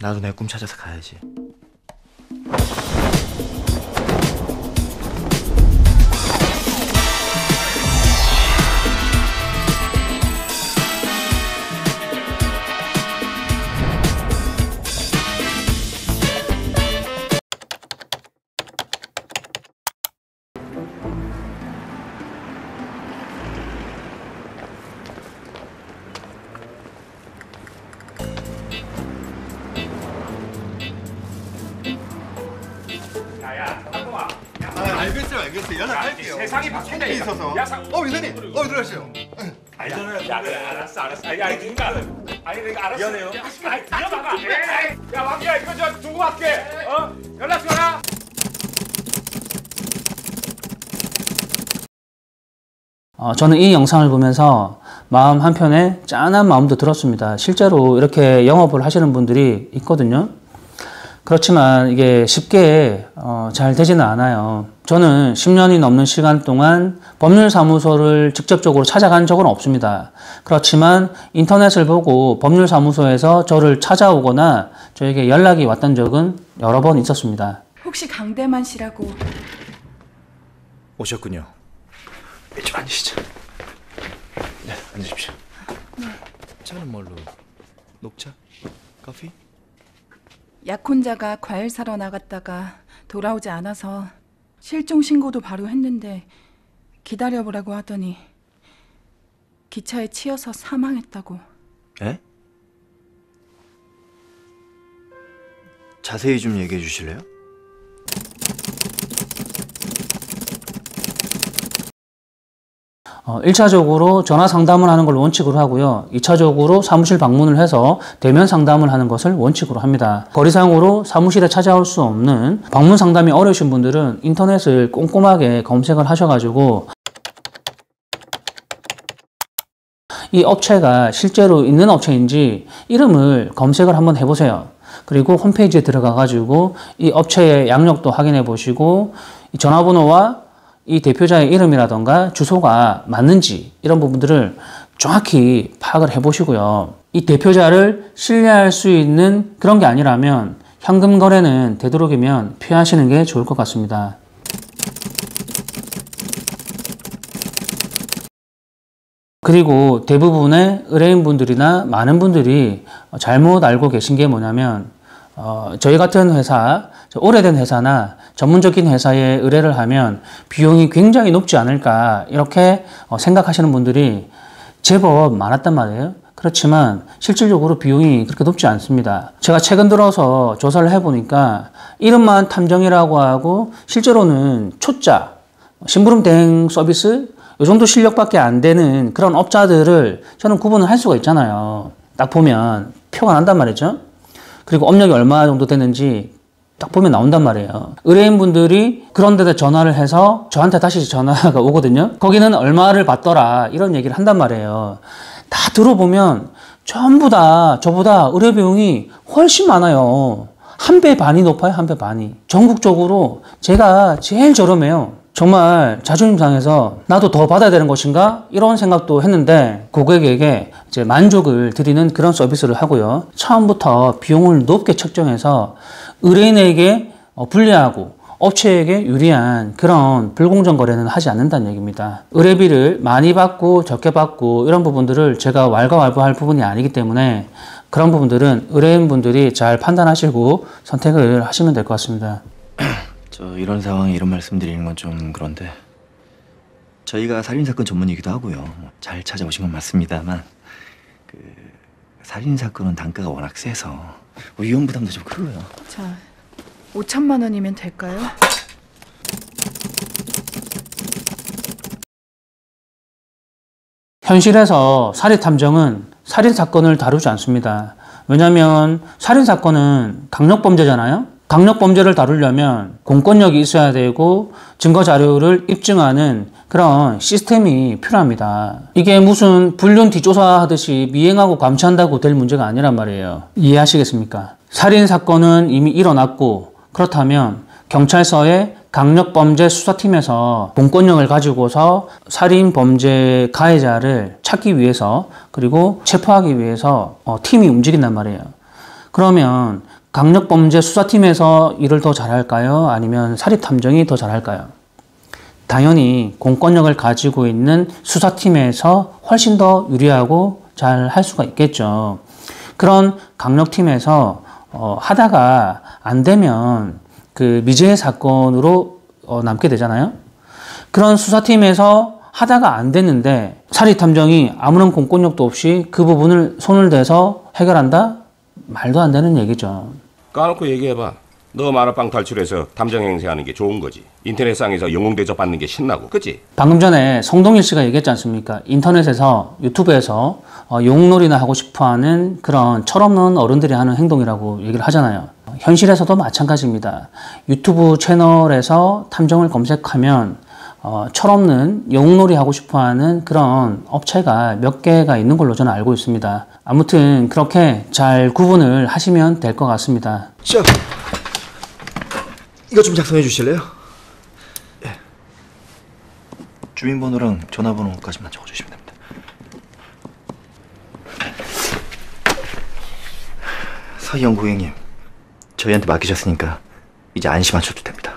나도 내 꿈 찾아서 가야지. 알겠어요. 연락할게요. 세상이 바뀌네. 있어서. 위원님. 들어가시죠. 알잖아요. 야, 그래, 알았어. 아니, 그러니까 알았어. 미안해요. 아니, 들어봐봐. 야, 왕기야, 이거 저 두고 갈게. 연락 줘라. 저는 이 영상을 보면서 마음 한편에 짠한 마음도 들었습니다. 실제로 이렇게 영업을 하시는 분들이 있거든요. 그렇지만 이게 쉽게 잘 되지는 않아요. 저는 10년이 넘는 시간 동안 법률사무소를 직접적으로 찾아간 적은 없습니다. 그렇지만 인터넷을 보고 법률사무소에서 저를 찾아오거나 저에게 연락이 왔던 적은 여러 번 있었습니다. 혹시 강대만 씨라고? 오셨군요. 좀 앉으시죠. 네, 앉으십시오. 네. 차는 뭘로? 녹차? 커피? 약혼자가 과일 사러 나갔다가 돌아오지 않아서 실종 신고도 바로 했는데 기다려보라고 하더니 기차에 치여서 사망했다고. 에? 자세히 좀 얘기해 주실래요? 일차적으로 전화 상담을 하는 걸 원칙으로 하고요. 2차적으로 사무실 방문을 해서 대면 상담을 하는 것을 원칙으로 합니다. 거리상으로 사무실에 찾아올 수 없는 방문 상담이 어려우신 분들은 인터넷을 꼼꼼하게 검색을 하셔가지고 이 업체가 실제로 있는 업체인지 이름을 검색을 한번 해보세요. 그리고 홈페이지에 들어가가지고 이 업체의 양력도 확인해 보시고 이 전화번호와 이 대표자의 이름이라던가 주소가 맞는지 이런 부분들을 정확히 파악을 해보시고요. 이 대표자를 신뢰할 수 있는 그런 게 아니라면 현금 거래는 되도록이면 피하시는 게 좋을 것 같습니다. 그리고 대부분의 의뢰인분들이나 많은 분들이 잘못 알고 계신 게 뭐냐면 저희 같은 회사, 오래된 회사나 전문적인 회사에 의뢰를 하면 비용이 굉장히 높지 않을까 이렇게 생각하시는 분들이 제법 많았단 말이에요. 그렇지만 실질적으로 비용이 그렇게 높지 않습니다. 제가 최근 들어서 조사를 해보니까 이름만 탐정이라고 하고 실제로는 초짜, 심부름 대행 서비스 이 정도 실력밖에 안 되는 그런 업자들을 저는 구분을 할 수가 있잖아요. 딱 보면 표가 난단 말이죠. 그리고 업력이 얼마 정도 되는지 딱 보면 나온단 말이에요. 의뢰인분들이 그런 데다 전화를 해서 저한테 다시 전화가 오거든요. 거기는 얼마를 받더라 이런 얘기를 한단 말이에요. 다 들어보면 전부 다 저보다 의뢰 비용이 훨씬 많아요. 한 배 반이 높아요. 한 배 반이. 전국적으로 제가 제일 저렴해요. 정말 자존심 상해서 나도 더 받아야 되는 것인가? 이런 생각도 했는데 고객에게 이제 만족을 드리는 그런 서비스를 하고요. 처음부터 비용을 높게 책정해서 의뢰인에게 불리하고 업체에게 유리한 그런 불공정 거래는 하지 않는다는 얘기입니다. 의뢰비를 많이 받고 적게 받고 이런 부분들을 제가 왈가왈부할 부분이 아니기 때문에 그런 부분들은 의뢰인분들이 잘 판단하시고 선택을 하시면 될 것 같습니다. 저 이런 상황에 이런 말씀드리는 건 좀 그런데 저희가 살인사건 전문이기도 하고요. 잘 찾아오신 건 맞습니다만 그 살인사건은 단가가 워낙 세서 위험 부담도 좀 크고요. 자, 5천만 원이면 될까요? 현실에서 살인탐정은 살인사건을 다루지 않습니다. 왜냐하면 살인사건은 강력범죄잖아요. 강력범죄를 다루려면 공권력이 있어야 되고 증거자료를 입증하는 그런 시스템이 필요합니다. 이게 무슨 불륜 뒷조사하듯이 미행하고 감시한다고 될 문제가 아니란 말이에요. 이해하시겠습니까? 살인사건은 이미 일어났고 그렇다면 경찰서의 강력범죄 수사팀에서 공권력을 가지고서 살인범죄 가해자를 찾기 위해서 그리고 체포하기 위해서 팀이 움직인단 말이에요. 그러면 강력범죄 수사팀에서 일을 더 잘할까요? 아니면 사립탐정이 더 잘할까요? 당연히 공권력을 가지고 있는 수사팀에서 훨씬 더 유리하고 잘 할 수가 있겠죠. 그런 강력팀에서 하다가 안 되면 그 미제의 사건으로 남게 되잖아요. 그런 수사팀에서 하다가 안 됐는데 사립탐정이 아무런 공권력도 없이 그 부분을 손을 대서 해결한다? 말도 안 되는 얘기죠. 까놓고 얘기해봐. 너 만화방 탈출해서 탐정 행세하는 게 좋은 거지. 인터넷상에서 영웅 대접 받는 게 신나고, 그치? 방금 전에 성동일 씨가 얘기했지 않습니까? 인터넷에서, 유튜브에서 영웅놀이나 하고 싶어하는 그런 철없는 어른들이 하는 행동이라고 얘기를 하잖아요. 현실에서도 마찬가지입니다. 유튜브 채널에서 탐정을 검색하면 철없는 영웅놀이 하고 싶어하는 그런 업체가 몇 개가 있는 걸로 저는 알고 있습니다. 아무튼 그렇게 잘 구분을 하시면 될 것 같습니다. 자, 이거 좀 작성해 주실래요? 예. 주민번호랑 전화번호까지만 적어주시면 됩니다. 서희영 고객님, 저희한테 맡기셨으니까 이제 안심하셔도 됩니다.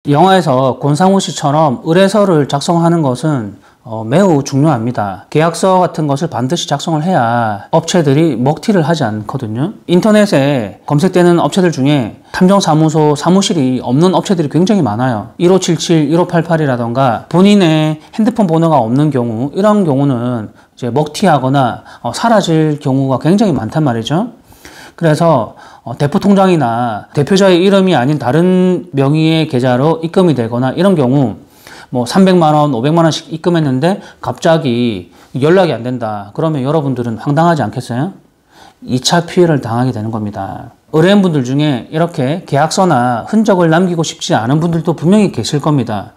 영화에서 권상우 씨처럼 의뢰서를 작성하는 것은 매우 중요합니다. 계약서 같은 것을 반드시 작성을 해야 업체들이 먹튀를 하지 않거든요. 인터넷에 검색되는 업체들 중에 탐정사무소 사무실이 없는 업체들이 굉장히 많아요. 1577, 1588이라던가 본인의 핸드폰 번호가 없는 경우, 이런 경우는 이제 먹튀하거나 사라질 경우가 굉장히 많단 말이죠. 그래서 대포통장이나 대표자의 이름이 아닌 다른 명의의 계좌로 입금이 되거나 이런 경우 뭐 300만 원, 500만 원씩 입금했는데 갑자기 연락이 안 된다. 그러면 여러분들은 황당하지 않겠어요? 2차 피해를 당하게 되는 겁니다. 의뢰인분들 중에 이렇게 계약서나 흔적을 남기고 싶지 않은 분들도 분명히 계실 겁니다.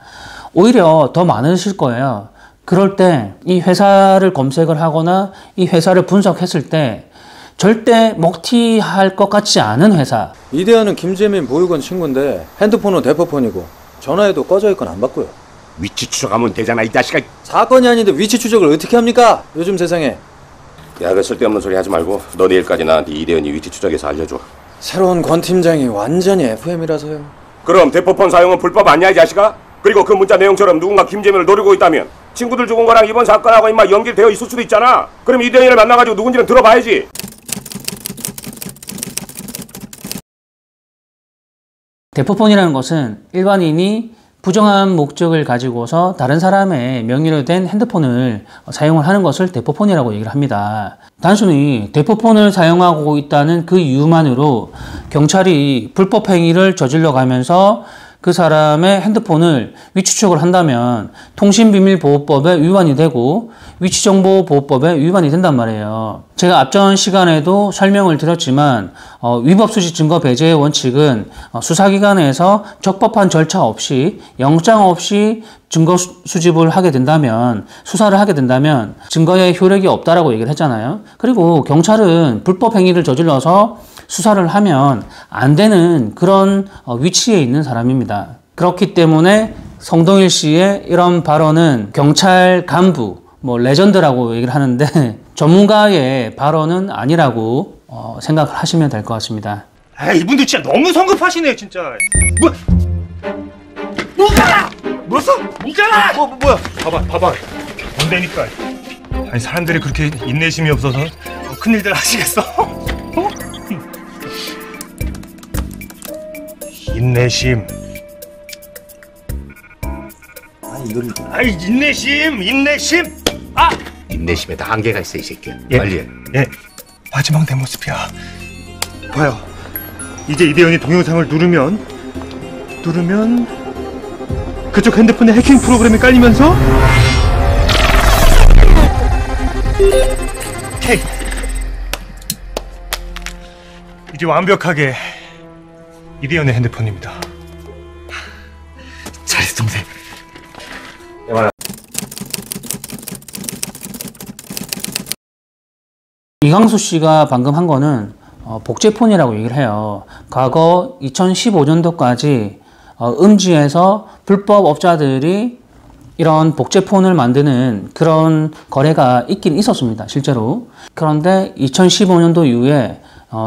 오히려 더 많으실 거예요. 그럴 때 이 회사를 검색을 하거나 이 회사를 분석했을 때 절대 먹튀할 것 같지 않은 회사. 이대현은 김재민 보육원 친구인데 핸드폰은 대포폰이고 전화해도 꺼져 있건 안 받고요. 위치 추적하면 되잖아, 이 자식아. 사건이 아닌데 위치 추적을 어떻게 합니까? 요즘 세상에. 야, 그 쓸데없는 소리 하지 말고 너 내일까지 나한테 이대현이 위치 추적해서 알려줘. 새로운 권 팀장이 완전히 FM이라서요. 그럼 대포폰 사용은 불법 아니야, 이 자식아? 그리고 그 문자 내용처럼 누군가 김재민을 노리고 있다면 친구들 죽은 거랑 이번 사건하고 임마 연결되어 있을 수도 있잖아. 그럼 이대현이를 만나가지고 누군지는 들어봐야지. 대포폰이라는 것은 일반인이 부정한 목적을 가지고서 다른 사람의 명의로 된 핸드폰을 사용을 하는 것을 대포폰이라고 얘기를 합니다. 단순히 대포폰을 사용하고 있다는 그 이유만으로 경찰이 불법 행위를 저질러 가면서 그 사람의 핸드폰을 위치 추적을 한다면 통신비밀보호법에 위반이 되고 위치정보보호법에 위반이 된단 말이에요. 제가 앞전 시간에도 설명을 드렸지만 위법수지 증거 배제의 원칙은 수사기관에서 적법한 절차 없이 영장 없이 증거 수집을 하게 된다면, 수사를 하게 된다면 증거의 효력이 없다라고 얘기를 했잖아요. 그리고 경찰은 불법 행위를 저질러서 수사를 하면 안 되는 그런 위치에 있는 사람입니다. 그렇기 때문에 성동일 씨의 이런 발언은 경찰 간부, 레전드라고 얘기를 하는데 전문가의 발언은 아니라고 생각을 하시면 될 것 같습니다. 아, 이분들 진짜 너무 성급하시네, 진짜. 뭐야? 뭐였어? 뭐잖아! 뭐야? 봐봐. 안 되니까. 아니, 사람들이 그렇게 인내심이 없어서 큰일들 하시겠어? 인내심. 아니 이걸 아이, 인내심. 아! 인내심에 다 한계가 있어, 이 새끼야. 예. 빨리 해. 예, 마지막 내 모습이야. 봐요. 이제 이대현이 동영상을 누르면 그쪽 핸드폰에 해킹 프로그램이 깔리면서 헤이. 이제 완벽하게 이대현의 핸드폰입니다. 잘했어, 동생. 이강수 씨가 방금 한 거는 복제폰이라고 얘기를 해요. 과거 2015년도까지 음지에서 불법 업자들이 이런 복제폰을 만드는 그런 거래가 있긴 있었습니다, 실제로. 그런데 2015년도 이후에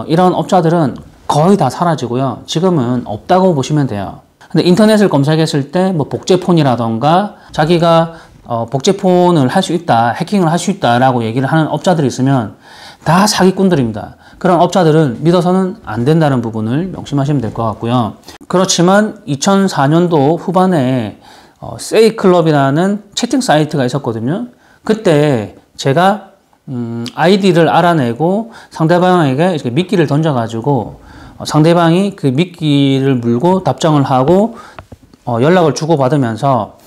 이런 업자들은 거의 다 사라지고요. 지금은 없다고 보시면 돼요. 근데 인터넷을 검색했을 때 뭐 복제폰이라던가 자기가 복제폰을 할 수 있다, 해킹을 할 수 있다라고 얘기를 하는 업자들이 있으면 다 사기꾼들입니다. 그런 업자들은 믿어서는 안 된다는 부분을 명심하시면 될 것 같고요. 그렇지만 2004년도 후반에 세이클럽이라는 채팅 사이트가 있었거든요. 그때 제가 아이디를 알아내고 상대방에게 이렇게 미끼를 던져가지고 상대방이 그 미끼를 물고 답장을 하고 연락을 주고받으면서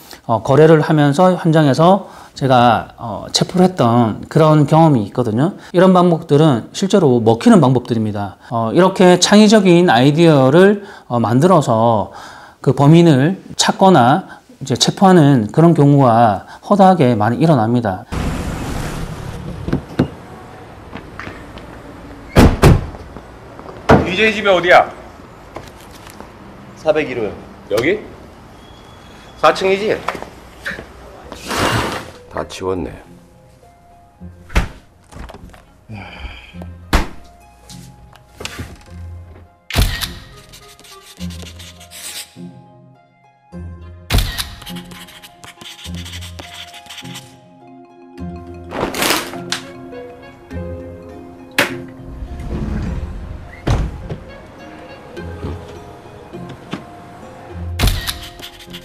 거래를 하면서 현장에서 제가 체포를 했던 그런 경험이 있거든요. 이런 방법들은 실제로 먹히는 방법들입니다. 이렇게 창의적인 아이디어를 만들어서 그 범인을 찾거나 이제 체포하는 그런 경우가 허다하게 많이 일어납니다. DJ 집이 어디야? 401호요. 여기? 4층이지? 다 치웠네.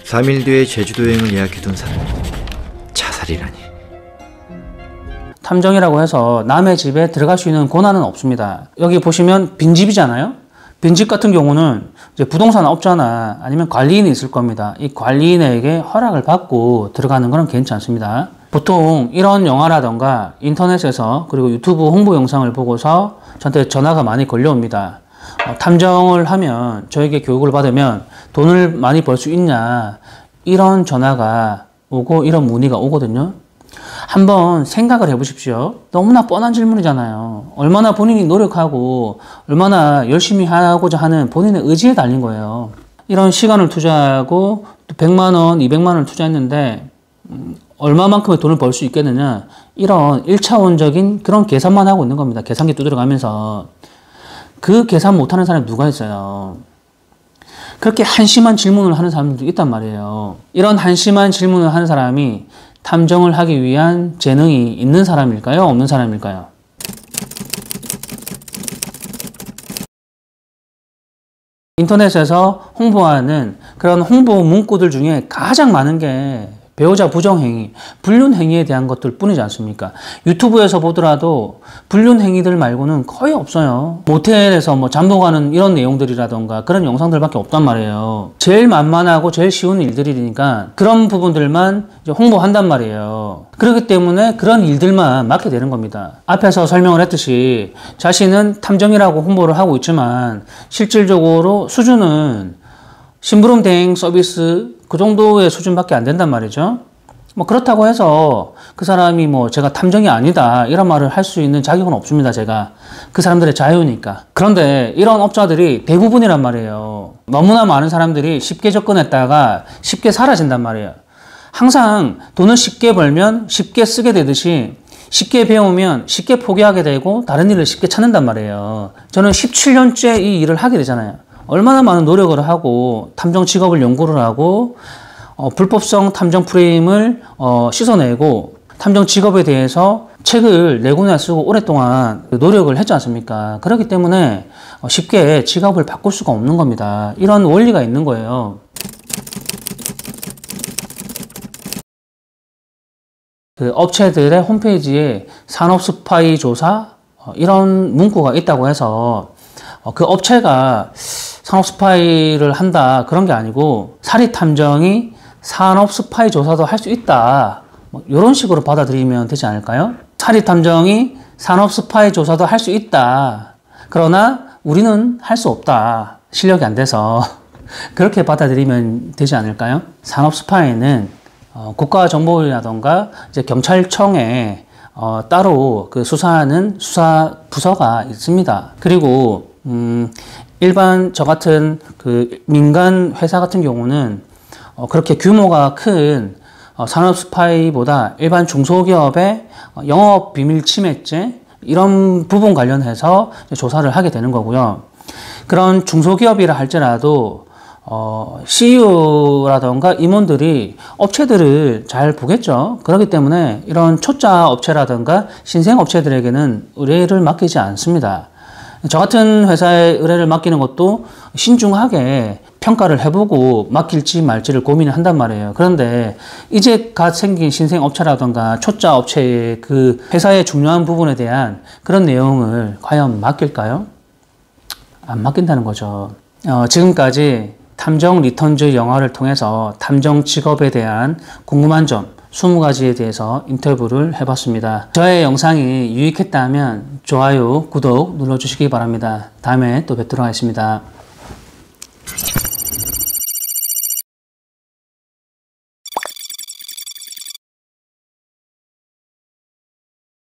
삼 일 뒤에 제주도 여행을 예약해둔 사람이 자살이라니. 탐정이라고 해서 남의 집에 들어갈 수 있는 권한은 없습니다. 여기 보시면 빈집이잖아요. 빈집 같은 경우는 이제 부동산 업자나 아니면 관리인이 있을 겁니다. 이 관리인에게 허락을 받고 들어가는 건 괜찮습니다. 보통 이런 영화라던가 인터넷에서 그리고 유튜브 홍보 영상을 보고서 저한테 전화가 많이 걸려옵니다. 탐정을 하면 저에게 교육을 받으면 돈을 많이 벌 수 있냐, 이런 전화가 오고 이런 문의가 오거든요. 한번 생각을 해보십시오. 너무나 뻔한 질문이잖아요. 얼마나 본인이 노력하고 얼마나 열심히 하고자 하는 본인의 의지에 달린 거예요. 이런 시간을 투자하고 100만 원, 200만 원을 투자했는데 얼마만큼의 돈을 벌 수 있겠느냐, 이런 1차원적인 그런 계산만 하고 있는 겁니다. 계산기 두드려가면서. 그 계산 못하는 사람이 누가 있어요? 그렇게 한심한 질문을 하는 사람들도 있단 말이에요. 이런 한심한 질문을 하는 사람이 탐정을 하기 위한 재능이 있는 사람일까요? 없는 사람일까요? 인터넷에서 홍보하는 그런 홍보 문구들 중에 가장 많은 게 배우자 부정행위, 불륜행위에 대한 것들 뿐이지 않습니까? 유튜브에서 보더라도 불륜행위들 말고는 거의 없어요. 모텔에서 뭐 잠복하는 이런 내용들이라던가 그런 영상들밖에 없단 말이에요. 제일 만만하고 제일 쉬운 일들이니까 그런 부분들만 이제 홍보한단 말이에요. 그렇기 때문에 그런 일들만 맡게 되는 겁니다. 앞에서 설명을 했듯이 자신은 탐정이라고 홍보를 하고 있지만 실질적으로 수준은 심부름 대행 서비스 그 정도의 수준밖에 안 된단 말이죠. 뭐 그렇다고 해서 그 사람이 뭐 제가 탐정이 아니다 이런 말을 할 수 있는 자격은 없습니다. 제가 그 사람들의 자유니까. 그런데 이런 업자들이 대부분이란 말이에요. 너무나 많은 사람들이 쉽게 접근했다가 쉽게 사라진단 말이에요. 항상 돈을 쉽게 벌면 쉽게 쓰게 되듯이 쉽게 배우면 쉽게 포기하게 되고 다른 일을 쉽게 찾는단 말이에요. 저는 17년째 이 일을 하게 되잖아요. 얼마나 많은 노력을 하고 탐정 직업을 연구를 하고 불법성 탐정 프레임을 씻어내고 탐정 직업에 대해서 책을 4권이나 쓰고 오랫동안 노력을 했지 않습니까? 그렇기 때문에 쉽게 직업을 바꿀 수가 없는 겁니다. 이런 원리가 있는 거예요. 그 업체들의 홈페이지에 산업 스파이 조사 이런 문구가 있다고 해서 그 업체가 산업 스파이를 한다 그런 게 아니고 사립 탐정이 산업 스파이 조사도 할 수 있다 뭐 이런 식으로 받아들이면 되지 않을까요? 사립 탐정이 산업 스파이 조사도 할 수 있다. 그러나 우리는 할 수 없다. 실력이 안 돼서 그렇게 받아들이면 되지 않을까요? 산업 스파이는 국가정보원이라던가 이제 경찰청에 따로 그 수사하는 수사 부서가 있습니다. 그리고 일반 저 같은 그 민간 회사 같은 경우는 그렇게 규모가 큰 산업 스파이보다 일반 중소기업의 영업 비밀 침해죄 이런 부분 관련해서 조사를 하게 되는 거고요. 그런 중소기업이라 할지라도 CEO라던가 임원들이 업체들을 잘 보겠죠. 그렇기 때문에 이런 초짜 업체라던가 신생 업체들에게는 의뢰를 맡기지 않습니다. 저 같은 회사에 의뢰를 맡기는 것도 신중하게 평가를 해보고 맡길지 말지를 고민을 한단 말이에요. 그런데 이제 갓 생긴 신생 업체라던가 초짜 업체의 그 회사의 중요한 부분에 대한 그런 내용을 과연 맡길까요? 안 맡긴다는 거죠. 지금까지 탐정 리턴즈 영화를 통해서 탐정 직업에 대한 궁금한 점 20가지에 대해서 인터뷰를 해봤습니다. 저의 영상이 유익했다면 좋아요, 구독 눌러주시기 바랍니다. 다음에 또 뵙도록 하겠습니다.